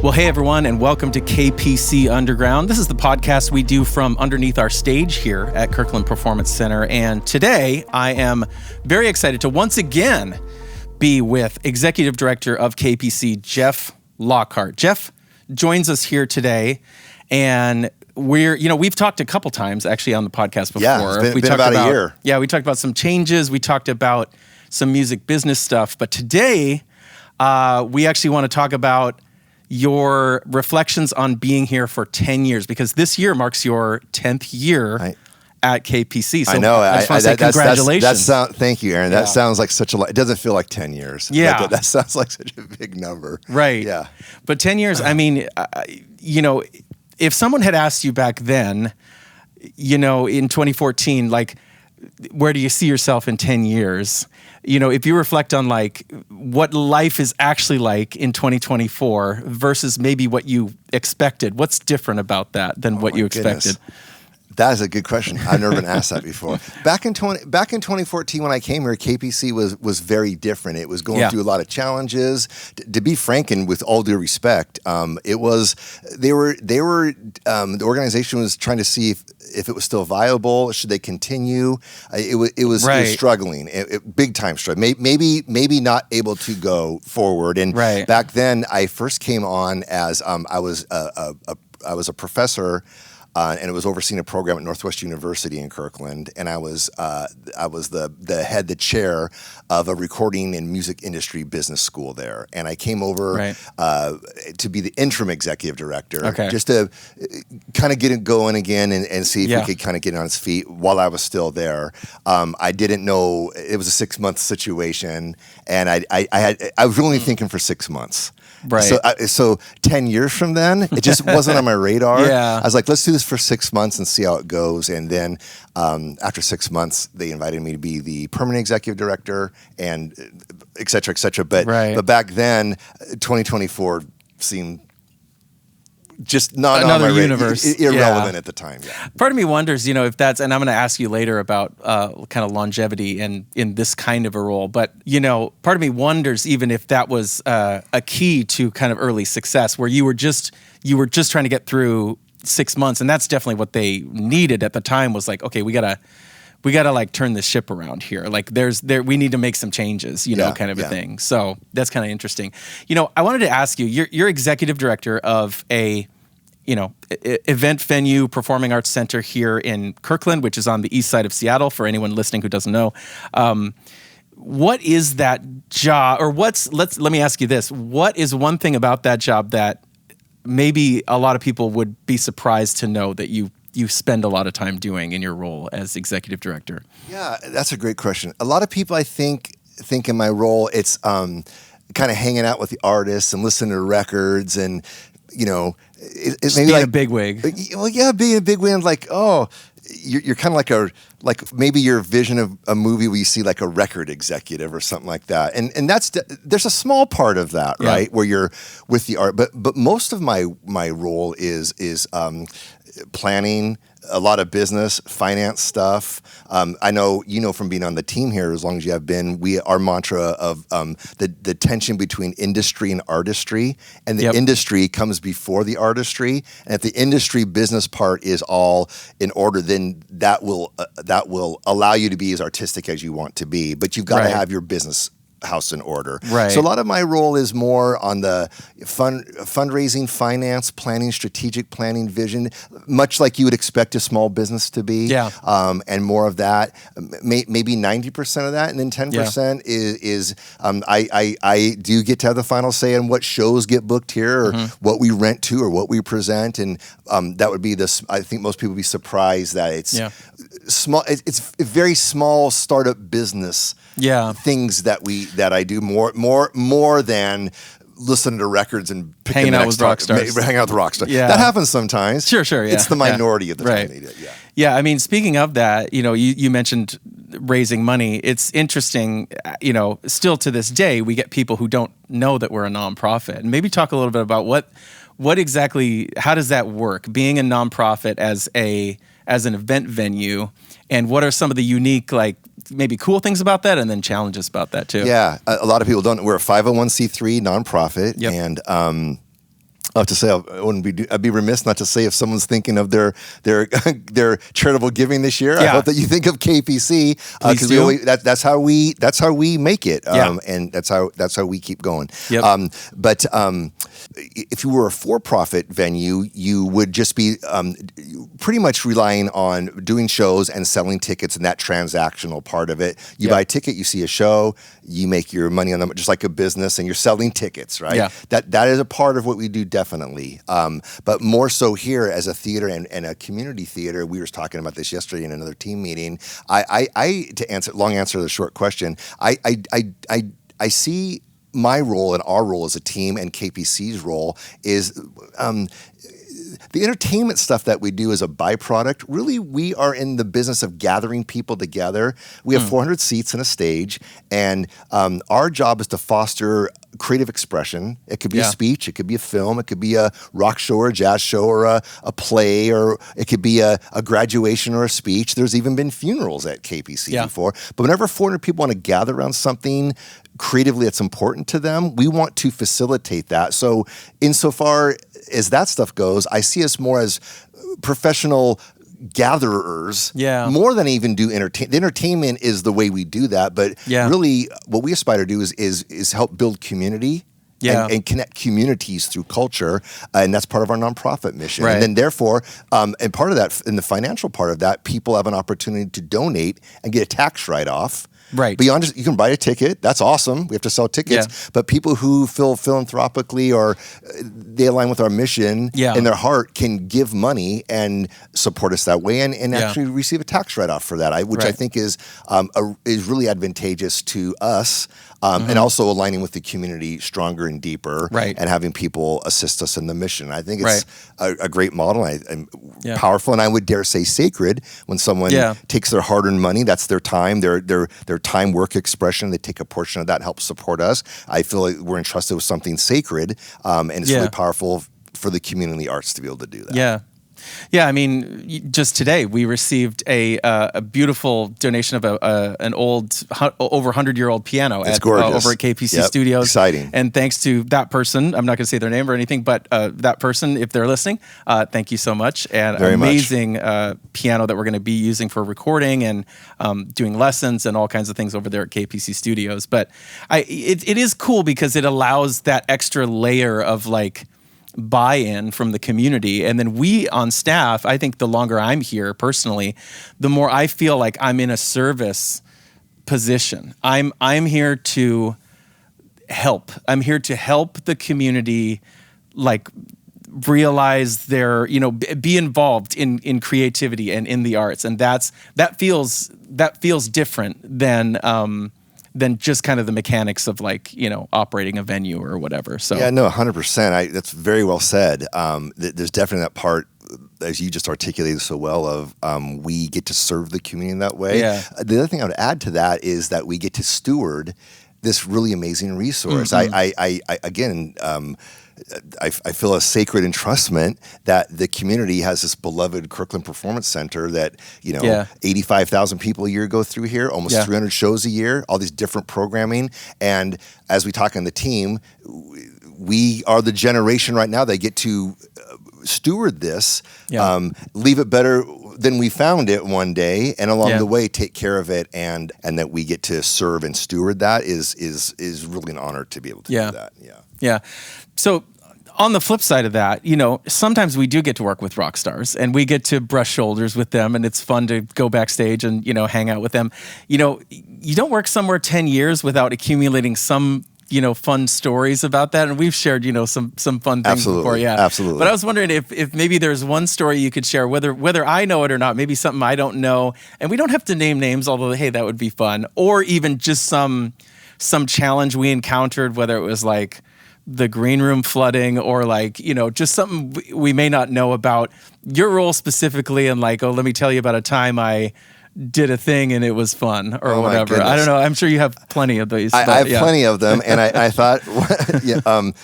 Well, hey everyone, and welcome to KPC Underground. This is the podcast we do from underneath our stage here at Kirkland Performance Center. And today I am very excited to once again be with Executive Director of KPC, Jeff Lockhart. Jeff joins us here today, and we've talked a couple times actually on the podcast before. Yeah, it's been about a year. Yeah, we talked about some changes. We talked about some music business stuff. But today, we actually want to talk about your reflections on being here for 10 years, because this year marks your 10th year at KPC. So I know. I just want to say congratulations. Thank you, Aaron. That sounds like such a lot. It doesn't feel like 10 years. Yeah. That sounds like such a big number. Right. Yeah. But 10 years, I mean, if someone had asked you back then, in 2014, like, where do you see yourself in 10 years? If you reflect on like what life is actually like in 2024 versus maybe what you expected, what's different about that than what you expected? Goodness. That is a good question. I've never been asked that before. Back in 2014, when I came here, KPC was very different. It was going through a lot of challenges. To be frank, and with all due respect, the organization was trying to see if it was still viable. Should they continue? It was struggling, big time struggling. Maybe not able to go forward. And back then, I first came on as I was a professor. And it was overseeing a program at Northwest University in Kirkland, and I was the chair of a recording and music industry business school there. And I came over to be the interim executive director, just to kind of get it going again and see if we could kind of get on its feet while I was still there. I didn't know it was a 6-month situation, and I was only thinking for 6 months. Right. So 10 years from then, it just wasn't on my radar. Yeah. I was like, let's do this for 6 months and see how it goes. And then after 6 months, they invited me to be the permanent executive director and et cetera, et cetera. But back then, 2024 seemed just not another on my irrelevant at the time. Yeah. Part of me wonders, if that's, and I'm going to ask you later about kind of longevity and in this kind of a role, but part of me wonders even if that was a key to kind of early success, where you were just trying to get through 6 months, and that's definitely what they needed at the time. Was like, okay, we gotta like turn this ship around here. Like we need to make some changes, kind of a thing. So that's kind of interesting. I wanted to ask you, you're executive director of a, event venue, performing arts center here in Kirkland, which is on the east side of Seattle, for anyone listening who doesn't know. What is that job, or let me ask you this. What is one thing about that job that maybe a lot of people would be surprised to know that you spend a lot of time doing in your role as executive director? Yeah, that's a great question. A lot of people, I think in my role, it's kind of hanging out with the artists and listening to records, and it's maybe like a bigwig. Well, yeah, being a bigwig, like, oh, you're kind of like maybe your vision of a movie where you see like a record executive or something like that, and there's a small part of that, right, where you're with the art, but most of my role is planning, a lot of business, finance stuff. I know from being on the team here, as long as you have been, our mantra of the tension between industry and artistry, and the industry comes before the artistry. And if the industry business part is all in order, then that will allow you to be as artistic as you want to be. But you've got to have your business house in order. Right. So a lot of my role is more on the fundraising, finance, planning, strategic planning, vision, much like you would expect a small business to be. Yeah. And more of that, maybe 90% of that, and then 10% is I do get to have the final say on what shows get booked here, or what we rent to, or what we present, and that would be this. I think most people would be surprised that it's small. It's a very small startup business. Yeah. Things that I do more than listen to records and pick hanging out with rock stars. Hang out with rock stars. Yeah. That happens sometimes. Sure. Yeah. It's the minority of the time they do it. Yeah. Yeah. I mean, speaking of that, you mentioned raising money. It's interesting. Still to this day, we get people who don't know that we're a nonprofit, and maybe talk a little bit about what exactly, how does that work? Being a nonprofit as an event venue, and what are some of the unique, like, maybe cool things about that, and then challenges about that too? Yeah, a lot of people don't. We're a 501c3 nonprofit, and I have to say, I'd be remiss not to say, if someone's thinking of their charitable giving this year, I hope that you think of KPC, because that's how we make it, and that's how we keep going. Yep. But if you were a for-profit venue, you would just be pretty much relying on doing shows and selling tickets and that transactional part of it. You buy a ticket, you see a show, you make your money on them, just like a business, and you're selling tickets, right? Yeah. That is a part of what we do, definitely. But more so here as a theater and a community theater, we were talking about this yesterday in another team meeting. Long answer to the short question, I see my role and our role as a team, and KPC's role is the entertainment stuff that we do is a byproduct. Really, we are in the business of gathering people together. We have 400 seats and a stage, and our job is to foster creative expression. It could be a speech, it could be a film, it could be a rock show or a jazz show or a play, or it could be a graduation or a speech. There's even been funerals at KPC before. But whenever 400 people want to gather around something creatively that's important to them, we want to facilitate that. So insofar as that stuff goes, I see us more as professional gatherers, more than even do entertainment. The entertainment is the way we do that, but really what we aspire to do is help build community and connect communities through culture, and that's part of our nonprofit mission. Right. And then therefore, and part of that, in the financial part of that, people have an opportunity to donate and get a tax write-off. Right. Beyond just, you can buy a ticket. That's awesome. We have to sell tickets. Yeah. But people who feel philanthropically or they align with our mission in their heart can give money and support us that way, and actually receive a tax write-off for that, which I think is really advantageous to us. And also aligning with the community stronger and deeper, and having people assist us in the mission. I think it's a great model, and powerful, and I would dare say sacred. When someone takes their hard-earned money, that's their time, their time work expression. They take a portion of that, help support us. I feel like we're entrusted with something sacred, and it's really powerful for the community arts to be able to do that. Yeah. Yeah, I mean, just today we received a beautiful donation of an old, over 100-year-old piano over at KPC Studios. Exciting. And thanks to that person, I'm not going to say their name or anything, but that person, if they're listening, thank you so much. And very amazing piano that we're going to be using for recording and doing lessons and all kinds of things over there at KPC Studios. But it is cool because it allows that extra layer of like buy-in from the community. And then we on staff, I think the longer I'm here personally, the more I feel like I'm in a service position. I'm here to help. I'm here to help the community like realize their, be involved in creativity and in the arts. And that feels different than just kind of the mechanics of like, operating a venue or whatever. So yeah, no, 100%. That's very well said. There's definitely that part, as you just articulated so well, of we get to serve the community in that way. Yeah. The other thing I would add to that is that we get to steward this really amazing resource. Mm-hmm. I feel a sacred entrustment that the community has this beloved Kirkland Performance Center that, 85,000 people a year go through here, almost 300 shows a year, all these different programming. And as we talk on the team, we are the generation right now that get to steward this, leave it better than we found it one day, and along the way take care of it, and that we get to serve and steward that is really an honor to be able to do that. Yeah. So on the flip side of that, sometimes we do get to work with rock stars and we get to brush shoulders with them, and it's fun to go backstage and, hang out with them. You don't work somewhere 10 years without accumulating some, fun stories about that. And we've shared, some fun things before. Yeah, absolutely. But I was wondering if maybe there's one story you could share, whether I know it or not, maybe something I don't know. And we don't have to name names, although, hey, that would be fun. Or even just some challenge we encountered, whether it was like the green room flooding or like, just something we may not know about your role specifically, and like, oh, let me tell you about a time I did a thing and it was fun or whatever. I don't know. I'm sure you have plenty of these. I have plenty of them. And I thought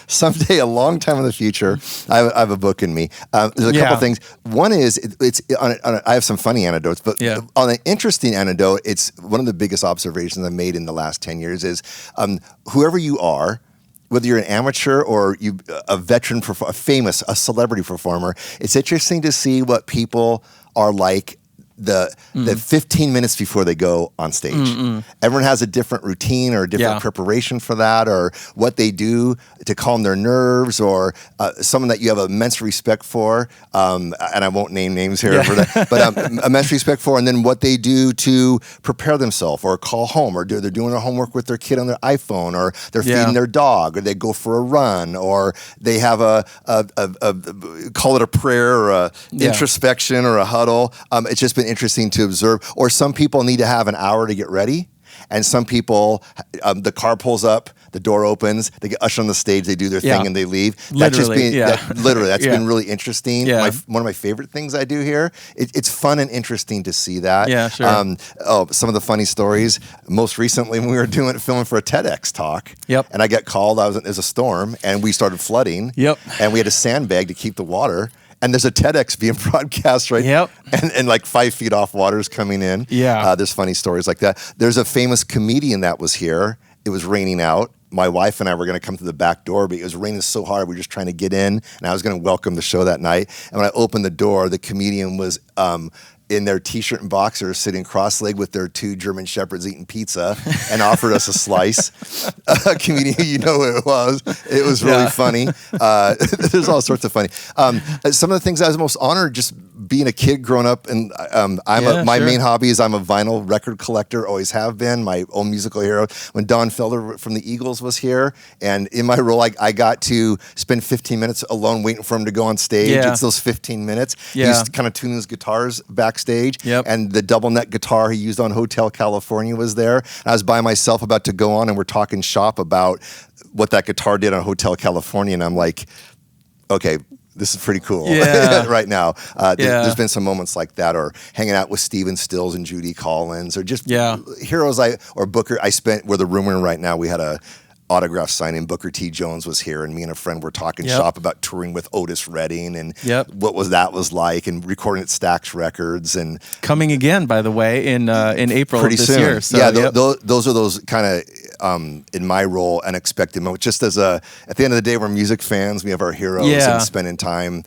someday, a long time in the future, I have a book in me. There's a couple things. One is I have some funny anecdotes, but on an interesting anecdote, it's one of the biggest observations I've made in the last 10 years is whoever you are, whether you're an amateur or a veteran, a celebrity performer, it's interesting to see what people are like the 15 minutes before they go on stage. Everyone has a different routine or a different preparation for that, or what they do to calm their nerves, or someone that you have immense respect for, and I won't name names here for that, but immense respect for, and then what they do to prepare themselves, or call home, or they're doing their homework with their kid on their iPhone, or they're feeding their dog, or they go for a run, or they have a call it a prayer, or a introspection, or a huddle. It's just been interesting to observe. Or some people need to have an hour to get ready, and some people, the car pulls up, the door opens, they get ushered on the stage, they do their thing, and they leave. That's been really interesting. One of my favorite things I do here. It's fun and interesting to see that. Yeah, sure. Some of the funny stories. Most recently, when we were filming for a TEDx talk, and I got called. There's a storm, and we started flooding. And we had a sandbag to keep the water. And there's a TEDx being broadcast, right? And like 5 feet off, water's coming in. There's funny stories like that. There's a famous comedian that was here. It was raining out. My wife and I were going to come to the back door, but it was raining so hard. We were just trying to get in, and I was going to welcome the show that night. And when I opened the door, the comedian was in their T-shirt and boxers, sitting cross-legged with their 2 German Shepherds eating pizza, and offered us a slice. A comedian, you know who it was. It was really funny. There's all sorts of funny. Some of the things I was most honored, just being a kid growing up, and my main hobby is I'm a vinyl record collector, always have been, my own musical hero. When Don Felder from the Eagles was here, and in my role, I got to spend 15 minutes alone waiting for him to go on stage. It's those 15 minutes. He used to kind of tune his guitars backstage, and the double neck guitar he used on Hotel California was there. And I was by myself about to go on, and we're talking shop about what that guitar did on Hotel California, and I'm like, okay, this is pretty cool right now. There's been some moments like that, or hanging out with Steven Stills and Judy Collins, or just heroes or Booker. We're the room we're in right now. We had a autograph signing. Booker T. Jones was here, and me and a friend were talking shop about touring with Otis Redding, and what was like, and recording at Stax Records, and coming again, by the way, in April pretty of this soon. year. So, those are those kind of in my role, unexpected moments. Just at the end of the day, we're music fans. We have our heroes, and spending time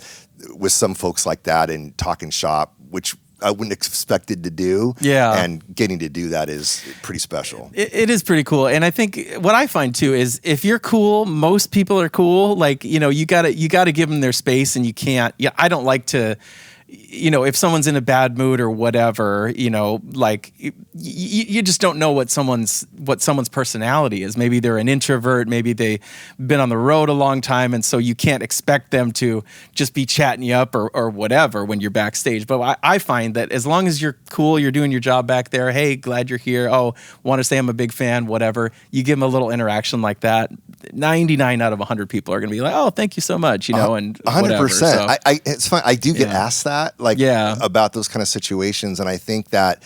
with some folks like that and talking shop, which I wouldn't expected to do. And getting to do that is pretty special. It is pretty cool. And I think what I find too is if you're cool, most people are cool. Like, you gotta give them their space, and you can't, I don't like to, if someone's in a bad mood or whatever, like you just don't know what someone's personality is. Maybe they're an introvert, maybe they've been on the road a long time, and so you can't expect them to just be chatting you up or whatever when you're backstage. But I find that as long as you're cool, you're doing your job back there, hey, glad you're here, oh, want to say I'm a big fan, whatever, you give them a little interaction like that, 99 out of 100 people are going to be like, oh, thank you so much, and 100%. So. It's fun. I do get asked that, about those kind of situations, and I think that,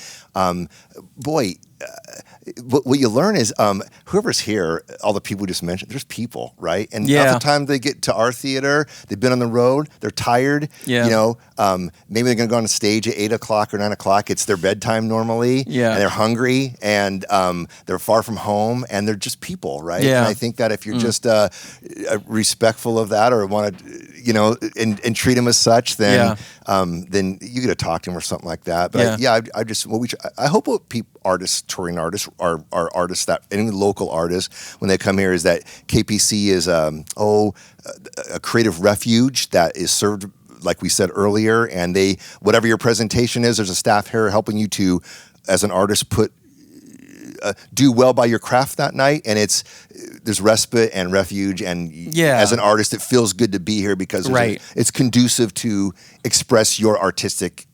what you learn is whoever's here, all the people we just mentioned, there's people, right? And by the time they get to our theater, they've been on the road, they're tired, maybe they're going to go on stage at 8 o'clock or 9 o'clock. It's their bedtime normally, and they're hungry, and they're far from home, and they're just people, right? And I think that if you're just respectful of that, or want to, and treat them as such, then you get to talk to them or something like that. But I hope what artists, touring artists, are artists that any local artists, when they come here, is that KPC is a creative refuge that is served, like we said earlier, and whatever your presentation is, there's a staff here helping you to, as an artist, do well by your craft that night, and there's respite and refuge, and as an artist, it feels good to be here because it's conducive to express your artistic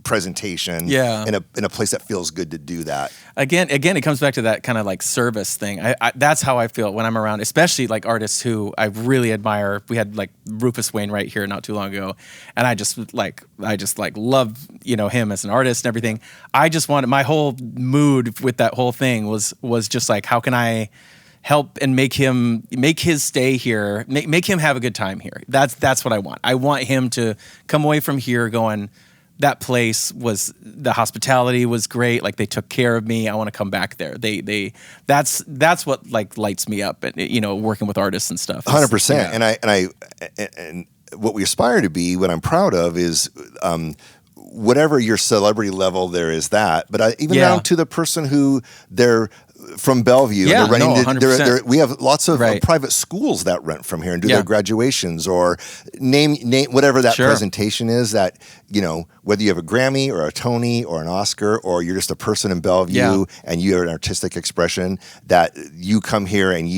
presentation in a place that feels good to do that. Again, it comes back to that kind of like service thing. That's how I feel when I'm around, especially like artists who I really admire. We had like Rufus Wainwright here not too long ago, and I just love him as an artist and everything. I just wanted, my whole mood with that whole thing was just like, how can I help and make his stay here, make him have a good time here. That's what I want. I want him to come away from here going, that place was, the hospitality was great. Like they took care of me. I want to come back there. That's what like lights me up, and working with artists and stuff. 100%. And what we aspire to be, what I'm proud of is, whatever your celebrity level there is that, but even down to the person who they're from Bellevue. Yeah, and they're renting we have lots of private schools that rent from here and do their graduations, or name whatever that presentation is, that, whether you have a Grammy or a Tony or an Oscar, or you're just a person in Bellevue and you have an artistic expression, that you come here and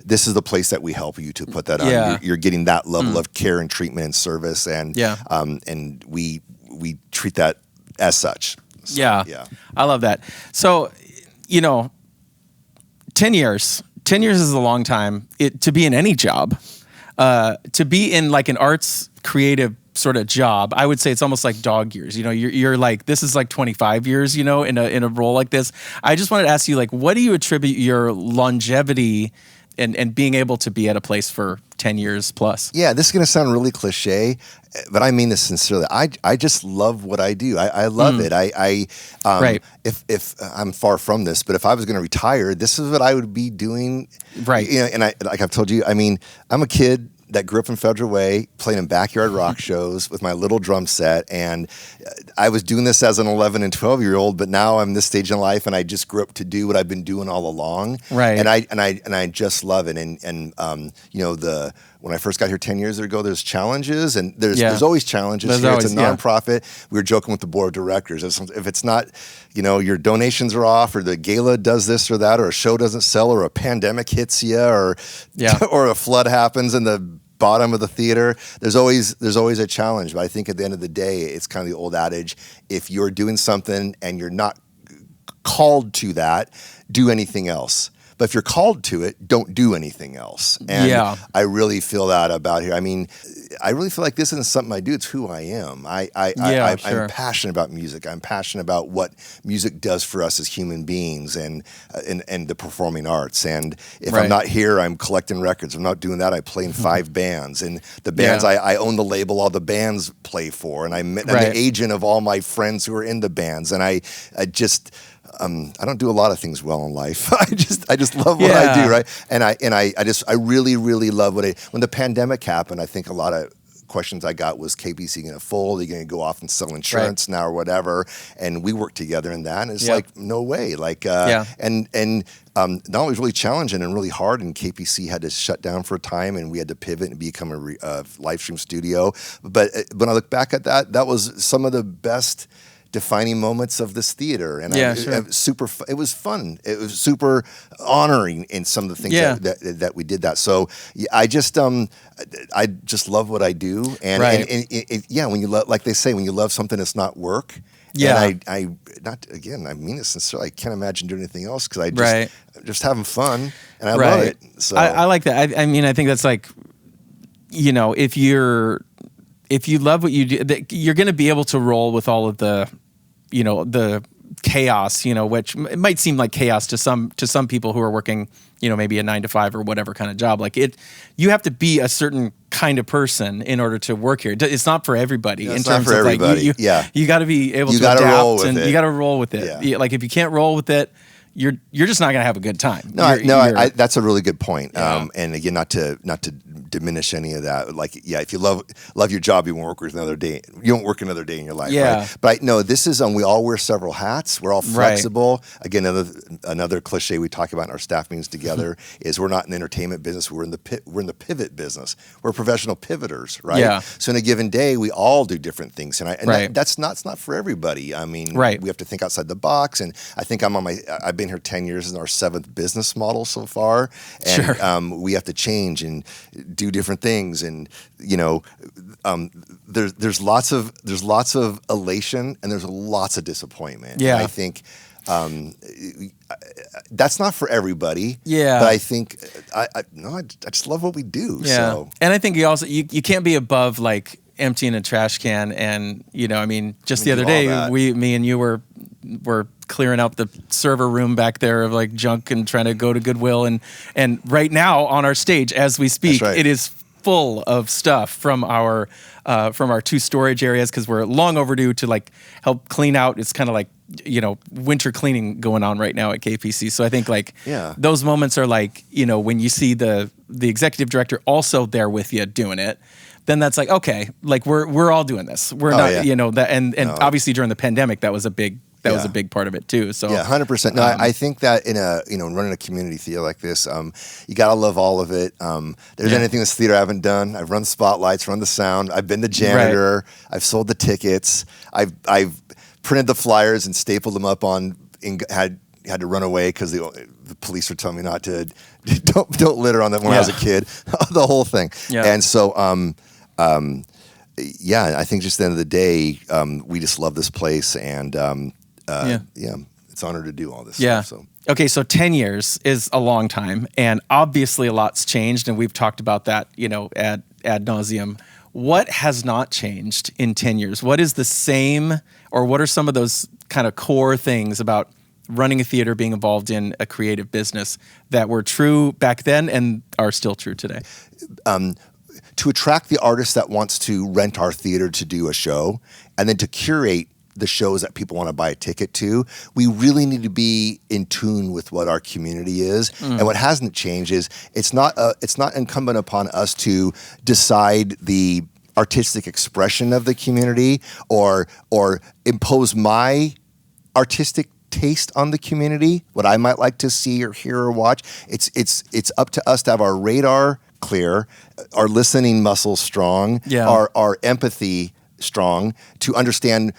this is the place that we help you to put that on. You're getting that level of care and treatment and service, and we treat that as such. So, I love that. So, 10 years is a long time to be in any job. To be in like an arts creative sort of job, I would say it's almost like dog years. You're like, this is like 25 years, in a role like this. I just wanted to ask you, like, what do you attribute your longevity and being able to be at a place for 10 years plus? Yeah, this is going to sound really cliche, but I mean this sincerely. I just love what I do. I love it. If I'm far from this, but if I was going to retire, this is what I would be doing. Right. And like I've told you, I mean, I'm a kid that grew up in Federal Way, playing in backyard rock shows with my little drum set, and I was doing this as an 11 and 12-year-old, but now I'm this stage in life, and I just grew up to do what I've been doing all along. Right. And I just love it. And when I first got here 10 years ago, there's challenges, and there's always challenges here. It's a nonprofit. We were joking with the board of directors. If it's not, your donations are off, or the gala does this or that, or a show doesn't sell, or a pandemic hits you, or a flood happens in the bottom of the theater, there's always a challenge. But I think at the end of the day, it's kind of the old adage: if you're doing something and you're not called to that, do anything else. But if you're called to it, don't do anything else. And I really feel that about here. I mean, I really feel like this isn't something I do. It's who I am. I'm passionate about music. I'm passionate about what music does for us as human beings, and the performing arts. And if I'm not here, I'm collecting records. I'm not doing that. I play in 5 bands. And the bands, I own the label all the bands play for. And I'm the agent of all my friends who are in the bands. And I don't do a lot of things well in life. I just love what I do, right? And I really, really love when the pandemic happened. I think a lot of questions I got was, KPC going to fold? Are you going to go off and sell insurance now or whatever? And we worked together in that, and it's like, no way. Like, and not only was really challenging and really hard, and KPC had to shut down for a time, and we had to pivot and become a live stream studio. But when I look back at that, that was some of the best defining moments of this theater, and it was fun. It was super honoring in some of the things that we did that. So I just love what I do, and when you love, like they say, when you love something, it's not work. And I mean it sincerely. I can't imagine doing anything else, because I'm just having fun, and I love it. So I like that. I mean, I think that's like, if you love what you do, you're going to be able to roll with all of the chaos, which it might seem like chaos to some people who are working, maybe a 9-to-5 or whatever kind of job. Like you have to be a certain kind of person in order to work here. It's not for everybody. It's not for everybody. You got to be able to adapt, and you got to roll with it. Yeah. Like if you can't roll with it, you're just not going to have a good time. That's a really good point. And again, not to diminish any of that. Like, if you love your job, you won't work another day. You won't work another day in your life. Yeah. Right? But no, this is we all wear several hats. We're all flexible. Right. Again, another cliche we talk about in our staff meetings together is we're not in the entertainment business. We're in the pivot business. We're professional pivoters, right? Yeah. So in a given day, we all do different things, and that's not for everybody. I mean, we have to think outside the box. And I think I've been here 10 years in our 7th business model so far, and we have to change and do different things, and there's lots of elation, and there's lots of disappointment. Yeah, and I think that's not for everybody. Yeah, but I think I just love what we do. Yeah, so. And I think you can't be above like emptying a trash can, and just the other day me and you were clearing out the server room back there of like junk and trying to go to Goodwill, and right now on our stage as we speak, it is full of stuff from our 2 storage areas because we're long overdue to like help clean out. It's kind of like, winter cleaning going on right now at KPC. So I think like those moments are like, when you see the executive director also there with you doing it, then that's like, okay, like we're all doing this. We're not, that, and obviously during the pandemic, that was a big part of it too. So 100%. No, I think that in running a community theater like this, you gotta love all of it. There's anything in this theater I haven't done. I've run the spotlights, run the sound. I've been the janitor. Right. I've sold the tickets. I've printed the flyers and stapled them up had to run away because the police were telling me not to. Don't litter on them when I was a kid. The whole thing. Yeah. And so, I think just at the end of the day, we just love this place, and it's an honor to do all this stuff. So. Okay, so 10 years is a long time, and obviously a lot's changed, and we've talked about that, ad nauseum. What has not changed in 10 years? What is the same, or what are some of those kind of core things about running a theater, being involved in a creative business that were true back then and are still true today? To attract the artist that wants to rent our theater to do a show, and then to curate the shows that people want to buy a ticket to, we really need to be in tune with what our community is. And what hasn't changed is it's not incumbent upon us to decide the artistic expression of the community or impose my artistic taste on the community, what I might like to see or hear or watch. It's up to us to have our radar clear, our listening muscles strong, our empathy strong, to understand,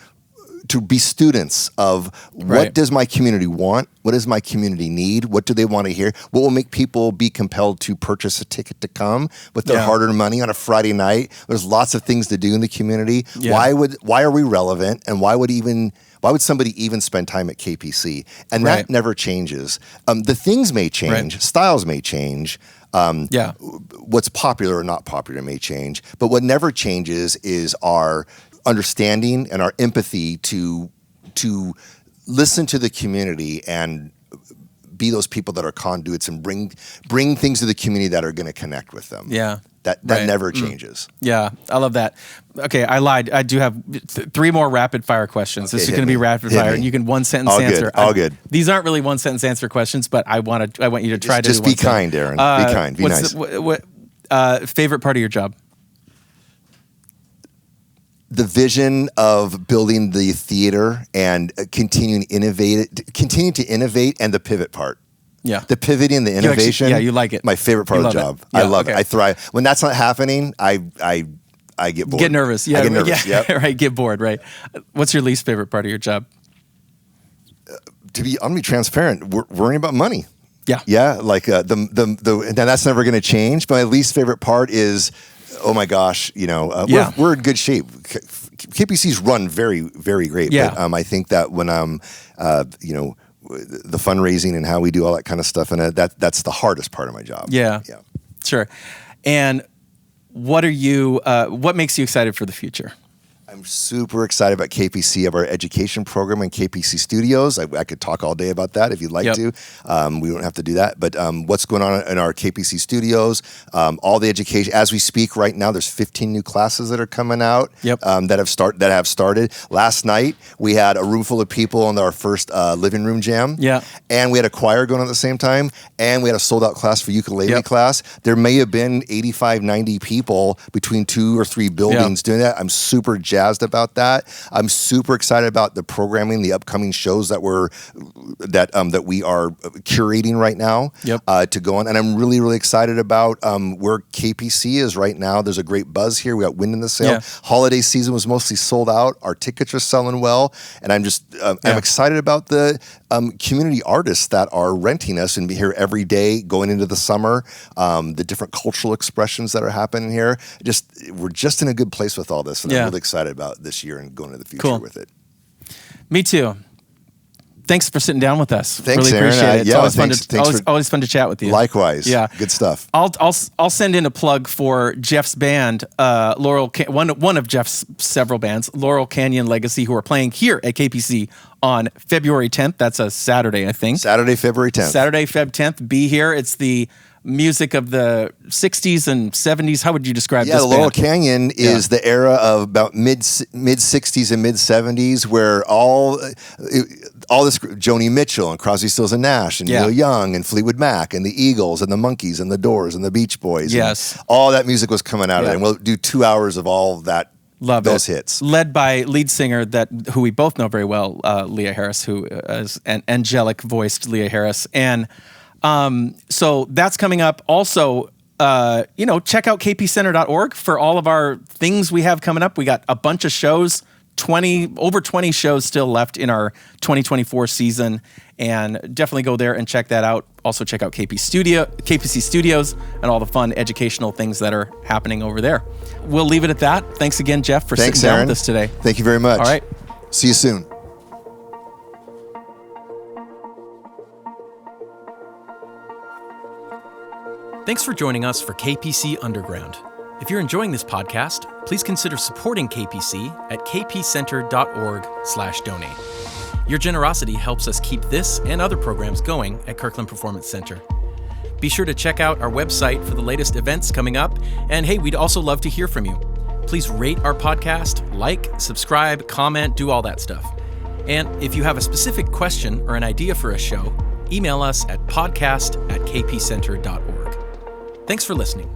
to be students of what does my community want? What does my community need? What do they want to hear? What will make people be compelled to purchase a ticket to come with their hard-earned money on a Friday night? There's lots of things to do in the community. Yeah. Why are we relevant? And why would somebody even spend time at KPC? And that never changes. The things may change, styles may change. What's popular or not popular may change. But what never changes is our understanding and our empathy to listen to the community and be those people that are conduits and bring things to the community that are going to connect with them. Yeah. That never changes. Yeah, I love that. Okay, I lied. I do have 3 more rapid fire questions. This is going to be rapid fire, and you can one sentence answer. All good. These aren't really one sentence answer questions, but I want you to try to just be kind, Aaron. Be kind. Be nice. Favorite part of your job? The vision of building the theater and continuing to innovate, and the pivot part. Yeah, the pivoting, the innovation. You like it. My favorite part of the job. Yeah, I love it. I thrive when that's not happening. I get bored. Get nervous. Yeah, I get nervous. Yeah, right. Get bored. Right. What's your least favorite part of your job? I'm gonna be transparent. We're worrying about money. Yeah. Yeah. Like and that's never gonna change. But my least favorite part is, oh my gosh, we're in good shape. KPC's run very, very great. Yeah. But I think that when the fundraising and how we do all that kind of stuff, and that's the hardest part of my job. Yeah. Sure. And what makes you excited for the future? I'm super excited about KPC, of our education program and KPC Studios. I could talk all day about that if you'd like to. We don't have to do that. But what's going on in our KPC Studios, all the education. As we speak right now, there's 15 new classes that are coming out that have started. Last night, we had a room full of people on our first living room jam. Yeah. And we had a choir going on at the same time. And we had a sold-out class for ukulele class. There may have been 85, 90 people between 2 or 3 buildings doing that. I'm super jazzed about that. I'm super excited about the programming, the upcoming shows that we are curating right now to go on, and I'm really, really excited about where KPC is right now. There's a great buzz here. We got wind in the sail. Holiday season was mostly sold out. Our tickets are selling well, and I'm just I'm excited about the community artists that are renting us and be here every day going into the summer. The different cultural expressions that are happening here. We're just in a good place with all this, and I'm really excited about this year and going into the future with it. Me too. Thanks for sitting down with us. Thanks, really Aaron. Appreciate it. It's always fun to chat with you. Likewise. Yeah. Good stuff. I'll send in a plug for Jeff's band, one of Jeff's several bands, Laurel Canyon Legacy, who are playing here at KPC on February 10th. That's a Saturday, I think. Saturday, February 10th. Saturday, Feb 10th. Be here. It's the music of the 60s and 70s. How would you describe this the Laurel band? Canyon is the era of about mid 60s and mid 70s where all this Joni Mitchell and Crosby, Stills and Nash and Neil Young and Fleetwood Mac and the Eagles and the Monkees and the Doors and the Beach Boys. Yes. All that music was coming out of it. And we'll do 2 hours of all that. Love those it. hits. Led by lead singer who we both know very well, Leah Harris, who is an angelic voiced Leah Harris. And so that's coming up. Also, check out kpcenter.org for all of our things we have coming up. We got a bunch of shows, over 20 shows still left in our 2024 season. And definitely go there and check that out. Also check out KPC Studios and all the fun educational things that are happening over there. We'll leave it at that. Thanks again, Jeff, for sitting down with us today. Thank you very much. All right. See you soon. Thanks for joining us for KPC Underground. If you're enjoying this podcast, please consider supporting KPC at kpcenter.org/donate. Your generosity helps us keep this and other programs going at Kirkland Performance Center. Be sure to check out our website for the latest events coming up. And hey, we'd also love to hear from you. Please rate our podcast, subscribe, comment, do all that stuff. And if you have a specific question or an idea for a show, email us at podcast@kpcenter.org. Thanks for listening.